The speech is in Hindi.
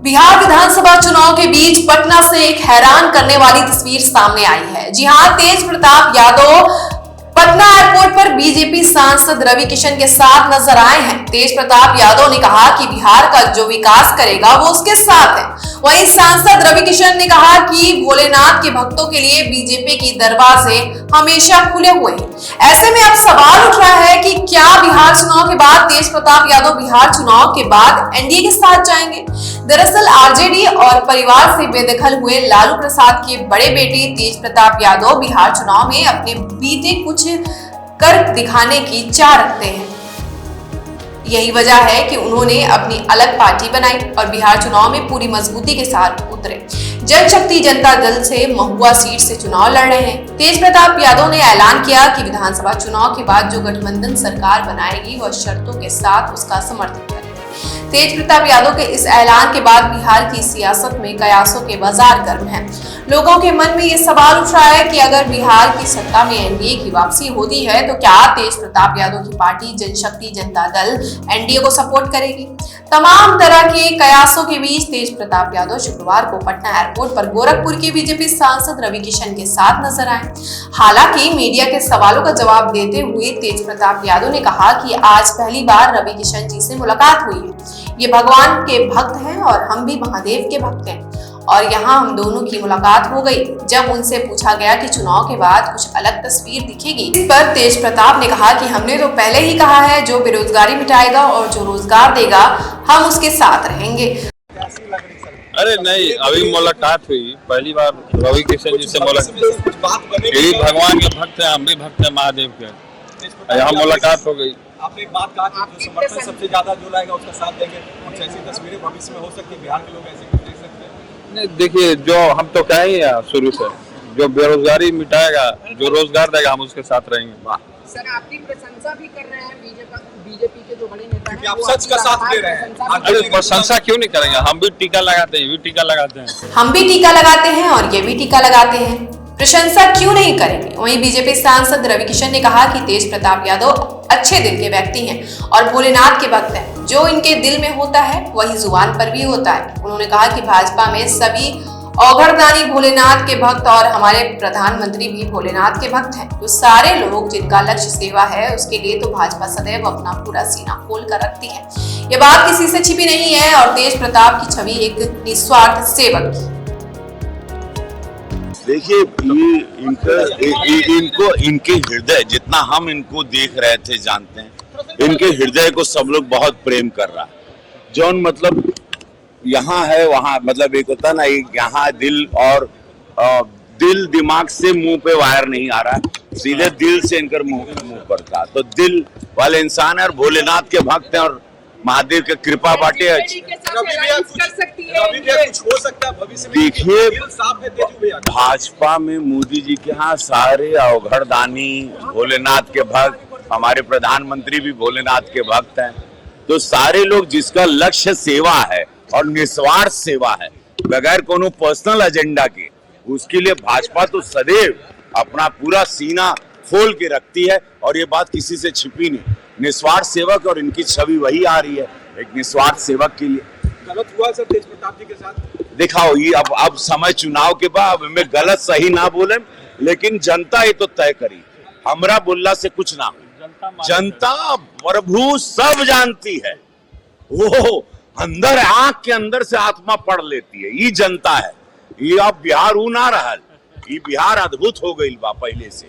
बिहार विधानसभा चुनाव के बीच पटना से एक हैरान करने वाली तस्वीर सामने आई है। जी हां, तेज प्रताप यादव पटना एयरपोर्ट पर बीजेपी सांसद रवि किशन के साथ नजर आए हैं। तेज प्रताप यादव ने कहा कि बिहार का जो विकास करेगा वो उसके साथ है। वहीं सांसद रवि किशन ने कहा कि भोलेनाथ के भक्तों के लिए बीजेपी की दरवाजे हमेशा खुले हुए हैं। ऐसे में अब सवाल उठ रहा है कि क्या बिहार चुनाव के बाद तेज प्रताप यादव बिहार चुनाव के बाद एनडीए के साथ जाएंगे। दरअसल आरजेडी और परिवार से बेदखल हुए लालू प्रसाद के बड़े बेटे तेज प्रताप यादव बिहार चुनाव में अपने बीते कुछ कर दिखाने की चाह रखते हैं। यही वजह है कि उन्होंने अपनी अलग पार्टी बनाई और बिहार चुनाव में पूरी मजबूती के साथ उतरे। जनशक्ति जनता दल से महुआ सीट से चुनाव लड़ रहे हैं। तेज प्रताप यादव ने ऐलान किया कि विधानसभा चुनाव के बाद जो गठबंधन सरकार बनाएगी वह शर्तों के साथ उसका समर्थन करेगी। तेज प्रताप यादव के इस ऐलान के बाद बिहार की सियासत में कयासों के बाजार गर्म हैं। लोगों के मन में ये सवाल उठ रहा है कि अगर बिहार की सत्ता में एनडीए की वापसी होती है तो क्या तेज प्रताप यादव की पार्टी जनशक्ति जनता दल एनडीए को सपोर्ट करेगी। तमाम तरह के कयासों के बीच तेज प्रताप यादव शुक्रवार को पटना एयरपोर्ट पर गोरखपुर के बीजेपी सांसद रवि किशन के साथ नजर आए। हालांकि मीडिया के सवालों का जवाब देते हुए तेज प्रताप यादव ने कहा कि आज पहली बार रवि किशन जी से मुलाकात हुई है। ये भगवान के भक्त हैं और हम भी महादेव के भक्त हैं और यहाँ हम दोनों की मुलाकात हो गई। जब उनसे पूछा गया कि चुनाव के बाद कुछ अलग तस्वीर दिखेगी, इस पर तेज प्रताप ने कहा कि हमने तो पहले ही कहा है जो बेरोजगारी मिटाएगा और जो रोजगार देगा हम उसके साथ रहेंगे। अरे नहीं, अभी मुलाकात हुई पहली बार रवि किशन जी से मुलाकात। यही भगवान के भक्त हैं, हम भी भक्त हैं महादेव के। यहाँ मुलाकात हो गई। आपने एक बात कहा कि जो समर्थन सबसे ज्यादा जो लाएगा उसका साथ देंगे। कुछ ऐसी तस्वीरें भविष्य में हो सकती है, बिहार के लोग ऐसे कुछ देख सकते हैं। नहीं देखिए, जो हम तो कहेंगे शुरू से जो बेरोजगारी मिटाएगा, जो रोजगार देगा हम उसके साथ रहेंगे। वाह सर, आपकी प्रशंसा भी कर रहे हैं बीजेपी के जो बड़े नेता हैं, आप सच का साथ दे रहे हैं। अरे प्रशंसा क्यों नहीं करेंगे, हम भी टीका लगाते हैं, ये भी टीका लगाते हैं। हम भी टीका लगाते हैं और ये भी टीका लगाते हैं, प्रशंसा क्यों नहीं करेंगे। वहीं बीजेपी सांसद रवि किशन ने कहा कि तेज प्रताप यादव अच्छे दिल के व्यक्ति हैं और भोलेनाथ के भक्त हैं। जो इनके दिल में होता है वही जुबान पर भी होता है। उन्होंने कहा कि भाजपा में सभी औघड़दानी भोलेनाथ के भक्त और हमारे प्रधानमंत्री भी भोलेनाथ के भक्त हैं। तो सारे लोग जिनका लक्ष्य सेवा है उसके लिए तो भाजपा सदैव अपना पूरा सीना खोल कर रखती है। ये बात किसी से छिपी नहीं है और तेज प्रताप की छवि एक निस्वार्थ सेवक की। देखिए, इनको इनके हृदय, जितना हम इनको देख रहे थे जानते हैं, इनके हृदय को सब लोग बहुत प्रेम कर रहा है। जौन मतलब यहाँ है वहाँ, मतलब एक होता ना, एक यहाँ दिल और दिल दिमाग से मुंह पे वायर नहीं आ रहा है, सीधे दिल से इनकर मुंह पर था। तो दिल वाले इंसान है और भोलेनाथ के भक्त हैं और महादेव के कृपा बाटे। देखिए, भाजपा में मोदी जी के यहाँ सारे अवघड़दानी भोलेनाथ के भक्त, हमारे प्रधानमंत्री भी भोलेनाथ के भक्त हैं। तो सारे लोग जिसका लक्ष्य सेवा है और निस्वार्थ सेवा है, बगैर कोनो पर्सनल एजेंडा के, उसके लिए भाजपा तो सदैव अपना पूरा सीना खोल के रखती है और ये बात किसी से छिपी नहीं। निस्वार्थ सेवक और इनकी छवि वही आ रही है, एक निस्वार्थ सेवक के लिए। गलत हुआ सर तेज प्रताप जी के साथ? दिखाओ, ये अब समय चुनाव के बाद मैं गलत सही ना बोले, लेकिन जनता ये तो तय करी। हमरा बोलना से कुछ ना हो, जनता प्रभु सब जानती है। वो अंदर, आंख के अंदर से आत्मा पढ़ लेती है। ये जनता है। ये अब बिहार ऊ ना रहल, ये बिहार अद्भुत हो गई बा पहले से।